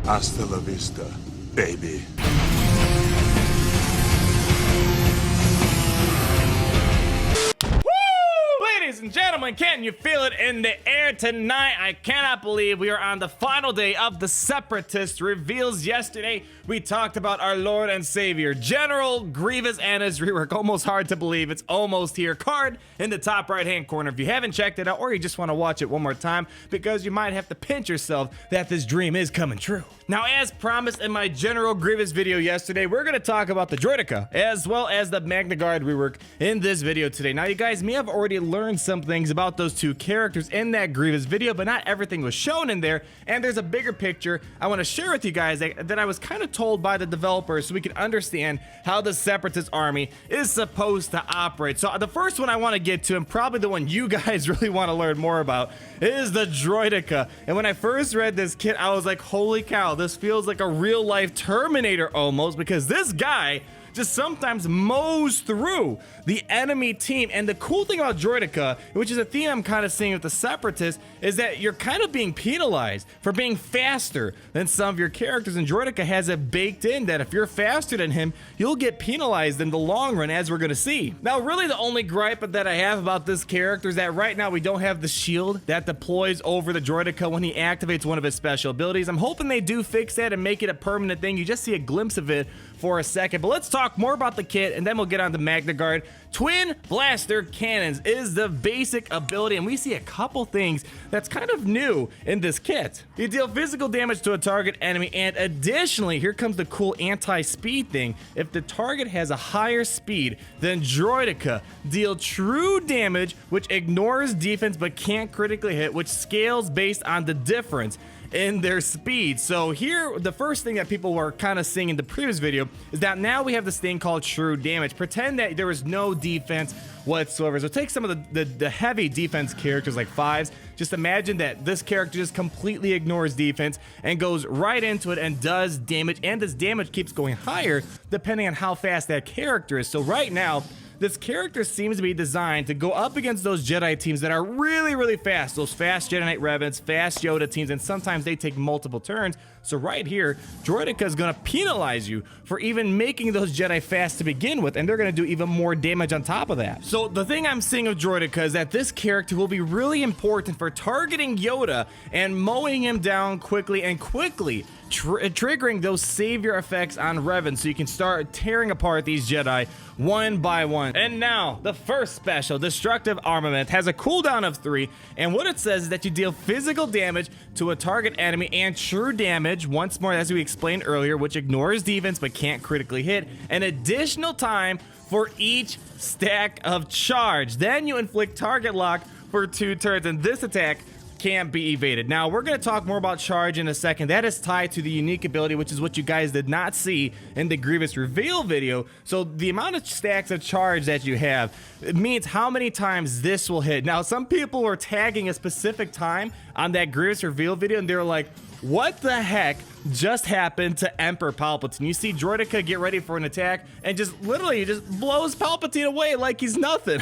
Hasta la vista, baby. Ladies and gentlemen, can you feel it in the air tonight? I cannot believe we are on the final day of the Separatist reveals. Yesterday, we talked about our Lord and Savior, General Grievous and his rework. Almost hard to believe. It's almost here. Card in the top right-hand corner if you haven't checked it out or you just want to watch it one more time because you might have to pinch yourself that this dream is coming true. Now, as promised in my General Grievous video yesterday, we're going to talk about the Droideka as well as the Magnaguard Rework in this video today. Now, you guys may have already learned some things about those two characters in that Grievous video, but not everything was shown in there, and there's a bigger picture I want to share with you guys that I was kind of told by the developers so we can understand how the Separatist army is supposed to operate. So the first one I want to get to, and probably the one you guys really want to learn more about, is the Droideka. And when I first read this kit, I was like, holy cow, this feels like a real-life Terminator almost, because this guy just sometimes mows through the enemy team. And the cool thing about Droideka, which is a theme I'm kind of seeing with the Separatists, is that you're kind of being penalized for being faster than some of your characters. And Droideka has it baked in that if you're faster than him, you'll get penalized in the long run, as we're going to see. Now, really the only gripe that I have about this character is that right now we don't have the shield that deploys over the Droideka when he activates one of his special abilities. I'm hoping they do fix that and make it a permanent thing. You just see a glimpse of it for a second, but let's talk more about the kit and then we'll get on to Magnaguard. Twin blaster cannons is the basic ability, and we see a couple things that's kind of new in this kit. You deal physical damage to a target enemy, and additionally, here comes the cool anti-speed thing. If the target has a higher speed than Droideka, deal true damage, which ignores defense but can't critically hit, which scales based on the difference in their speed. So here, the first thing that people were kind of seeing in the previous video is that now we have this thing called true damage. Pretend that there is no defense whatsoever. So take some of the heavy defense characters like fives. Just imagine that this character just completely ignores defense and goes right into it and does damage, and this damage keeps going higher depending on how fast that character is. So right now, this character seems to be designed to go up against those Jedi teams that are really, really fast. Those fast Jedi Knight Revenants, fast Yoda teams, and sometimes they take multiple turns. So right here, Droideka is going to penalize you for even making those Jedi fast to begin with, and they're going to do even more damage on top of that. So the thing I'm seeing of Droideka is that this character will be really important for targeting Yoda and mowing him down quickly and triggering those savior effects on Revan, so you can start tearing apart these Jedi one by one. And now, the first special, Destructive Armament, has a cooldown of 3, and what it says is that you deal physical damage to a target enemy and true damage, once more as we explained earlier, which ignores defense but can't critically hit, an additional time for each stack of charge. Then you inflict target lock for 2 turns, and this attack can't be evaded. Now, we're going to talk more about charge in a second. That is tied to the unique ability, which is what you guys did not see in the Grievous reveal video. So the amount of stacks of charge that you have, it means how many times this will hit. Now, some people were tagging a specific time on that Grievous reveal video, and they were like, what the heck just happened to Emperor Palpatine? You see Droideka get ready for an attack and just literally just blows Palpatine away like he's nothing.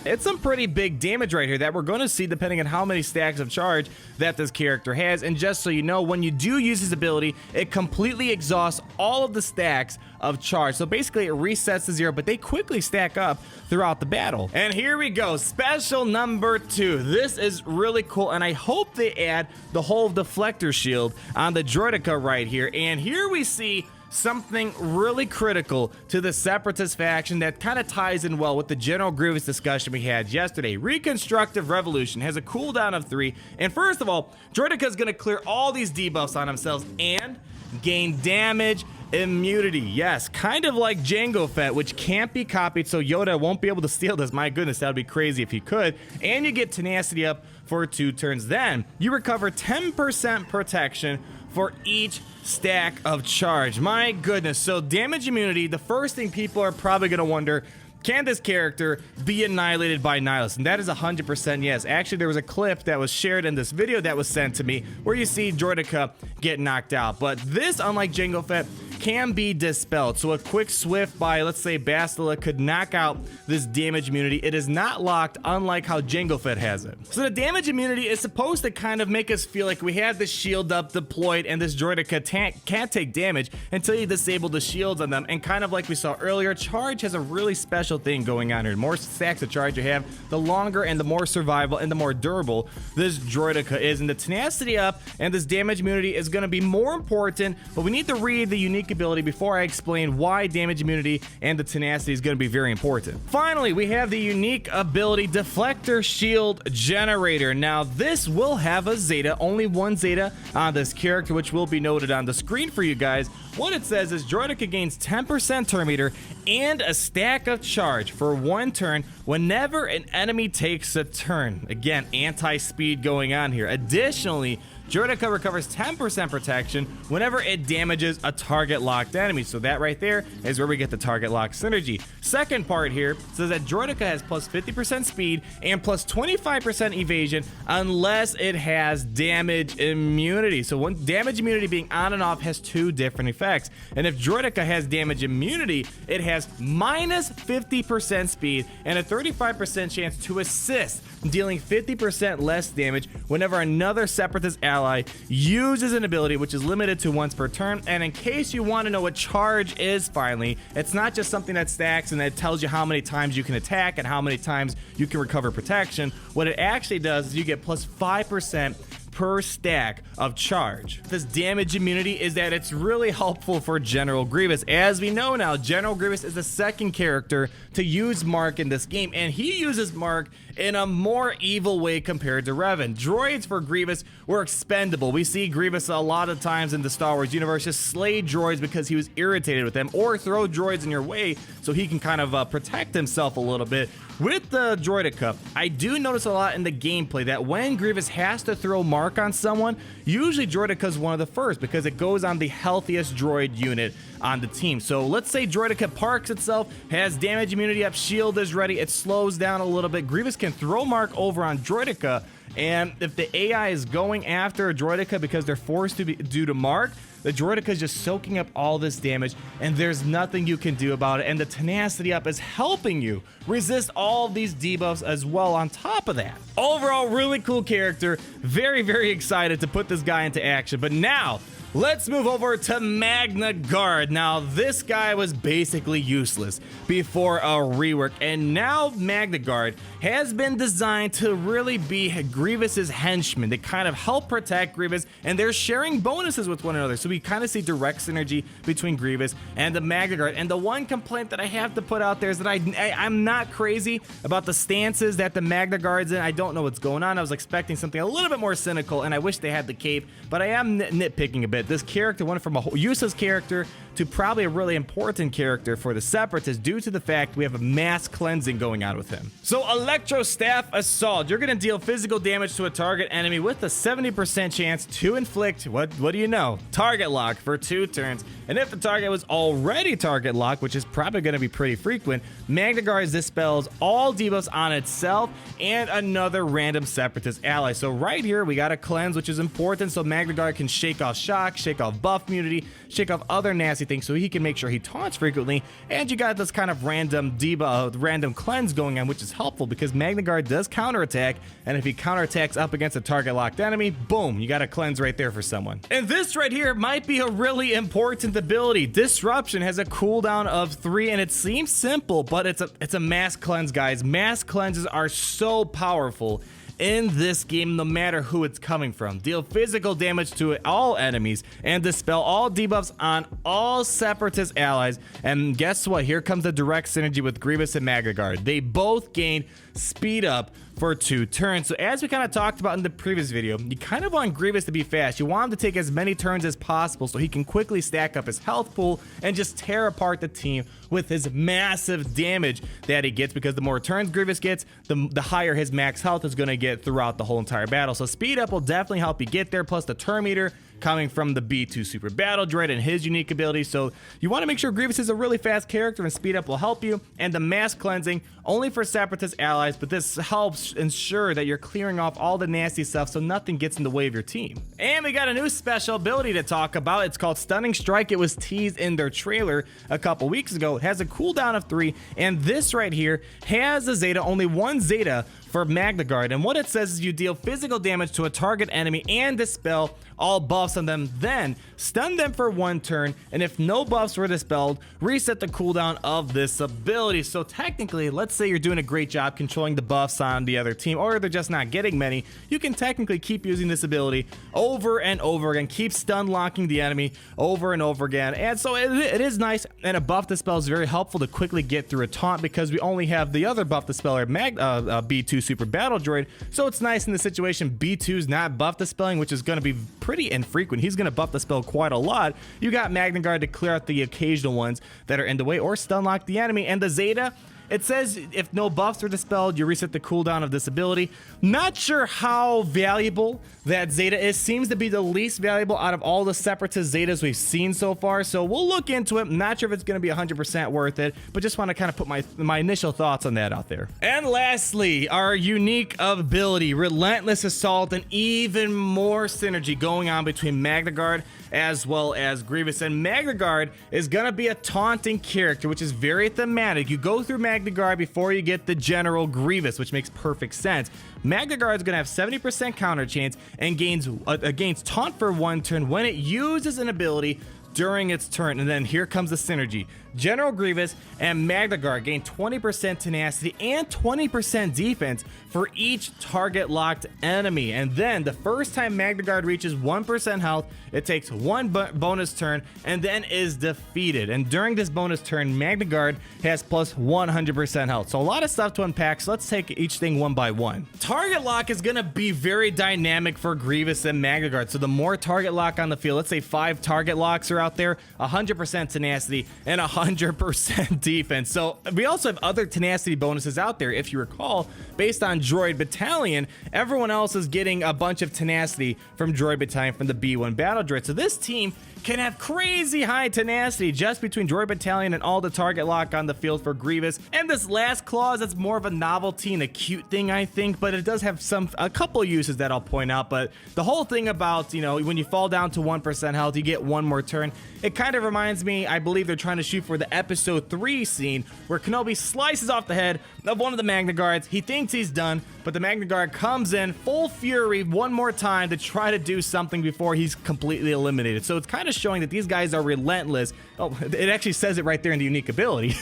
It's some pretty big damage right here that we're going to see depending on how many stacks of charge that this character has. And just so you know, when you do use his ability, it completely exhausts all of the stacks of charge. So basically it resets to 0, but they quickly stack up throughout the battle. And here we go, special number 2. This is really cool, and I hope they add the whole deflector shield on the Droideka right here. And here we see something really critical to the Separatist faction that kind of ties in well with the General Grievous discussion we had yesterday. Reconstructive Revolution has a cooldown of 3, and first of all, Droideka is going to clear all these debuffs on themselves and gain damage immunity. Yes, kind of like Jango Fett, which can't be copied, so Yoda won't be able to steal this. My goodness, that would be crazy if he could. And you get tenacity up for 2 turns. Then you recover 10% protection for each stack of charge. My goodness. So damage immunity, the first thing people are probably going to wonder, can this character be annihilated by Nihilus? And that is 100% yes. Actually, there was a clip that was shared in this video that was sent to me where you see Droideka get knocked out. But this, unlike Jango Fett, can be dispelled. So a quick swift by, let's say, Bastila could knock out this damage immunity. It is not locked, unlike how Jango Fett has it. So the damage immunity is supposed to kind of make us feel like we have the shield up deployed and this Droideka can't take damage until you disable the shields on them. And kind of like we saw earlier, charge has a really special thing going on here. The more stacks of charge you have, the longer and the more survival and the more durable this Droideka is. And the tenacity up and this damage immunity is going to be more important, but we need to read the unique ability before I explain why damage immunity and the tenacity is going to be very important. Finally, we have the unique ability Deflector Shield Generator. Now this will have a Zeta, only one Zeta on this character, which will be noted on the screen for you guys. What it says is Droideka gains 10% turn meter and a stack of charge for 1 turn whenever an enemy takes a turn. Again, anti-speed going on here. Additionally, Droideka recovers 10% protection whenever it damages a target locked enemy. So that right there is where we get the target lock synergy. Second part here says that Droideka has plus 50% speed and plus 25% evasion unless it has damage immunity. So one damage immunity being on and off has 2 different effects. And if Droideka has damage immunity, it has minus 50% speed and a 35% chance to assist, dealing 50% less damage whenever another Separatist ally uses an ability, which is limited to once per turn. And in case you want to know what charge is, finally, it's not just something that stacks and that tells you how many times you can attack and how many times you can recover protection. What it actually does is you get plus 5% per stack of charge. This damage immunity is that it's really helpful for General Grievous. As we know now, General Grievous is the second character to use Mark in this game, and he uses Mark in a more evil way compared to Revan. Droids for Grievous were expendable. We see Grievous a lot of times in the Star Wars universe just slay droids because he was irritated with them, or throw droids in your way so he can kind of protect himself a little bit. With the Droideka, I do notice a lot in the gameplay that when Grievous has to throw Mark on someone, usually Droideka is one of the first because it goes on the healthiest droid unit on the team. So let's say Droideka parks itself, has damage immunity up, shield is ready, it slows down a little bit. Grievous can throw Mark over on Droideka, and if the AI is going after a Droideka because they're forced to be due to Mark, the Droideka is just soaking up all this damage, and there's nothing you can do about it. And the tenacity up is helping you resist all these debuffs as well on top of that. Overall, really cool character. Very, very excited to put this guy into action. But now, let's move over to Magnaguard. Now, this guy was basically useless before a rework, and now Magnaguard has been designed to really be Grievous's henchman. They kind of help protect Grievous, and they're sharing bonuses with one another. So we kind of see direct synergy between Grievous and the Magnaguard. And the one complaint that I have to put out there is that I'm not crazy about the stances that the Magnaguard's in. I don't know what's going on. I was expecting something a little bit more cynical, and I wish they had the cape, but I am nitpicking a bit. This character went from a useless character to probably a really important character for the Separatists due to the fact we have a mass cleansing going on with him. So Electro Staff Assault, you're gonna deal physical damage to a target enemy with a 70% chance to inflict, what do you know, target lock for 2 turns. And if the target was already target locked, which is probably gonna be pretty frequent, Magnaguard dispels all debuffs on itself and another random Separatist ally. So right here, we got a cleanse, which is important, so Magnaguard can shake off shock, shake off buff immunity, shake off other nasty things, so he can make sure he taunts frequently. And you got this kind of random debuff, random cleanse going on, which is helpful because Magnaguard does counterattack, and if he counterattacks up against a target locked enemy, boom, you got a cleanse right there for someone. And this right here might be a really important ability. Disruption has a cooldown of 3, and it seems simple, but it's a mass cleanse, guys. Mass cleanses are so powerful in this game, no matter who it's coming from. Deal physical damage to all enemies and dispel all debuffs on all Separatist allies. And guess what? Here comes the direct synergy with Grievous and Magnaguard. They both gain speed up for 2 turns. So as we kind of talked about in the previous video, you kind of want Grievous to be fast. You want him to take as many turns as possible so he can quickly stack up his health pool and just tear apart the team with his massive damage that he gets, because the more turns Grievous gets, the higher his max health is going to get throughout the whole entire battle. So speed up will definitely help you get there, plus the turn meter coming from the B2 Super Battle Droid and his unique ability. So you want to make sure Grievous is a really fast character, and speed up will help you. And the mass cleansing only for Separatist allies, but this helps ensure that you're clearing off all the nasty stuff so nothing gets in the way of your team. And we got a new special ability to talk about. It's called Stunning Strike. It was teased in their trailer a couple weeks ago. It has a cooldown of 3, and this right here has a Zeta, only 1 Zeta for Magnaguard, and what it says is you deal physical damage to a target enemy and dispel all buffs on them, then stun them for 1 turn, and if no buffs were dispelled, reset the cooldown of this ability. So technically, let's say you're doing a great job controlling the buffs on the other team, or they're just not getting many, you can technically keep using this ability over and over again, keep stun locking the enemy over and over again. And so it is nice, and a buff dispel is very helpful to quickly get through a taunt because we only have the other buff dispeller, B2 Super Battle Droid. So it's nice in the situation B2's not buff dispelling, which is going to be pretty infrequent. He's going to buff dispel quite a lot. You got Magnaguard to clear out the occasional ones that are in the way or stun lock the enemy. And the Zeta, it says if no buffs are dispelled, you reset the cooldown of this ability. Not sure how valuable that Zeta is. Seems to be the least valuable out of all the Separatist Zetas we've seen so far. So we'll look into it. Not sure if it's going to be 100% worth it, but just want to kind of put my initial thoughts on that out there. And lastly, our unique ability, Relentless Assault, and even more synergy going on between Magnaguard as well as Grievous. And Magnaguard is going to be a taunting character, which is very thematic. You go through Magnaguard before you get the General Grievous, which makes perfect sense. Magnaguard is going to have 70% counter chance and gains taunt for 1 turn when it uses an ability during its turn. And then here comes the synergy. General Grievous and Magnaguard gain 20% tenacity and 20% defense for each target locked enemy. And then the first time Magnaguard reaches 1% health, it takes 1 bonus turn and then is defeated. And during this bonus turn, Magnaguard has plus 100% health. So a lot of stuff to unpack. So let's take each thing one by one. Target lock is going to be very dynamic for Grievous and Magnaguard. So the more target lock on the field, let's say 5 target locks are out there, 100% tenacity and 100% defense. So we also have other tenacity bonuses out there. If you recall, based on Droid Battalion, everyone else is getting a bunch of tenacity from Droid Battalion from the B1 Battle Droid. So this team can have crazy high tenacity just between Droid Battalion and all the target lock on the field for Grievous. And this last clause, it's more of a novelty and a cute thing, I think, but it does have a couple uses that I'll point out. But the whole thing about, you know, when you fall down to 1% health, you get 1 more turn. It kind of reminds me, I believe they're trying to shoot for the episode 3 scene where Kenobi slices off the head of one of the Magnaguards. He thinks he's done, but the Magnaguard comes in full fury 1 more time to try to do something before he's completely eliminated. So it's kind of showing that these guys are relentless. Oh, it actually says it right there in the unique ability.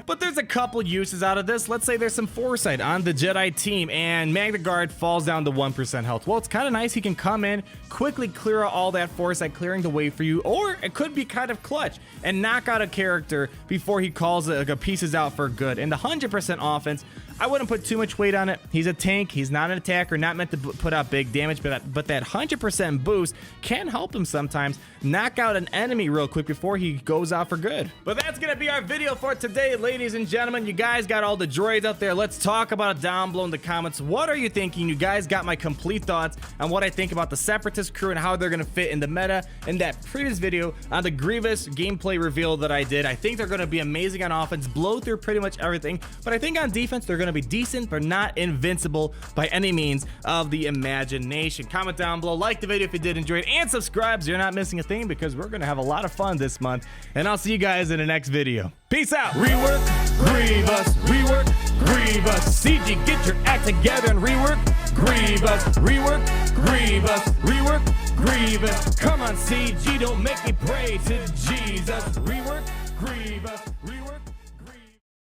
But there's a couple uses out of this. Let's say there's some foresight on the Jedi team and Magnaguard falls down to 1% health. Well, it's kind of nice. He can come in, quickly clear out all that foresight, clearing the way for you, or it could be kind of clutch and knock out a character before he calls pieces out for good. And the 100% offense, I wouldn't put too much weight on it. He's a tank. He's not an attacker, not meant to put out big damage, but that 100% boost can help him sometimes knock out an enemy real quick before he goes out for good. But that's going to be our video for today, ladies and gentlemen. You guys got all the droids out there. Let's talk about it down below in the comments. What are you thinking? You guys got my complete thoughts on what I think about the Separatist crew and how they're going to fit in the meta in that previous video on the Grievous gameplay reveal that I did. I think they're going to be amazing on offense, blow through pretty much everything, but I think on defense they're going to be decent but not invincible by any means of the imagination. Comment down below, like the video if you did enjoy it, and subscribe so you're not missing a thing because we're gonna have a lot of fun this month. And I'll see you guys in the next video. Peace out. Rework Grievous, rework Grievous. CG, get your act together and rework Grievous, rework Grievous, rework Grievous. Come on, CG, don't make me pray to Jesus. Rework Grievous, rework